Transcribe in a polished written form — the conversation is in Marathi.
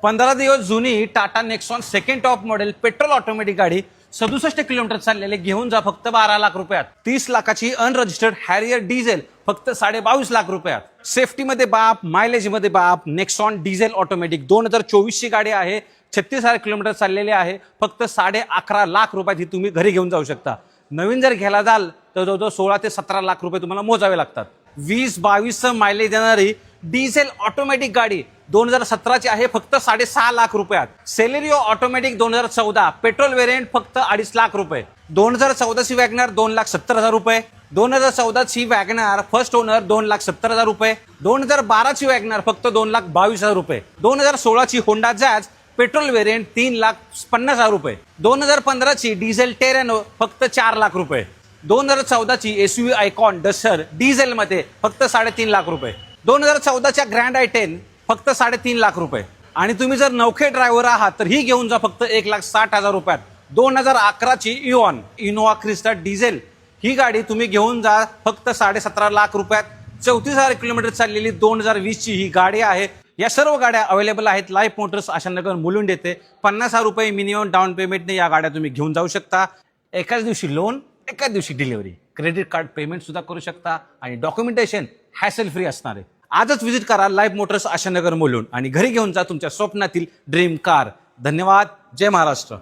15 दिवस जुनी Tata Nexon second top model petrol automatic गाडी 67 किलोमीटर चाललेले घेऊन जा फक्त 12 लाख रुपयात. 30 लाखाची अनरजिस्टर्ड हॅरियर डिझेल फक्त 22.5 लाख रुपयात. सेफ्टी मध्ये बाप, मायलेज मध्ये बाप. नेक्सॉन डिझेल ऑटोमॅटिक 2024 ची गाडी आहे. 36,000 किलोमीटर चाललेले आहे. फक्त 11.5 लाख रुपयात ही तुम्ही घरी घेऊन जाऊ शकता. नवीन जर घ्यायला जाल तर जवळजवळ 16 ते 17 लाख रुपये तुम्हाला मोजावे लागतात. 20-22 मायलेज देणारी डिझेल ऑटोमॅटिक गाडी 2017 ची आहे फक्त 6.5 लाख रुपयात. सेलेरिओ ऑटोमॅटिक 2014 पेट्रोल व्हेरियंट फक्त 2.5 लाख रुपये. 2014 ची वॅगनार 2,70,000 रुपये. 2014 ची वॅगनार फर्स्ट ओनर 2,70,000 रुपये. 2012 ची वॅगनार फक्त 2,22,000 रुपये. 2016 ची होंडा जॅज पेट्रोल व्हेरियंट 3,50,000 रुपये. 2015 ची डिझेल टेरेनो फक्त 4 लाख रुपये. 2014 ची एसयूव्ही आयकॉन डस्टर डिझेल मध्ये फक्त 3.5 लाख रुपये. 2014 च्या ग्रँड आय10 फक्त 3.5 लाख रुपये. आणि तुम्ही जर नौखे ड्रायव्हर आहात तर ही घेऊन जा फक्त 1,60,000 रुपयात. 2011 ची इनोवा क्रिस्टा डिझेल ही गाडी तुम्ही घेऊन जा फक्त 17.5 लाख रुपयात. 34,000 किलोमीटर चाललेली 2020 ची ही गाडी आहे. या सर्व गाड्या अवेलेबल आहेत लाईफ मोटर्स आशानगर मुलुंड येथे. 50,000 रुपये मिनिमम डाऊन पेमेंटने या गाड्या तुम्ही घेऊन जाऊ शकता. एकाच दिवशी लोन, एकाच दिवशी डिलिव्हरी. क्रेडिट कार्ड पेमेंट सुद्धा करू शकता आणि डॉक्युमेंटेशन हॅसल फ्री असणार आहे. आजच व्हिजिट करा लाईफ मोटर्स आशानगर मुलुंड आणि घरी घेऊन जा तुमच्या स्वप्नातील ड्रीम कार. धन्यवाद. जय महाराष्ट्र.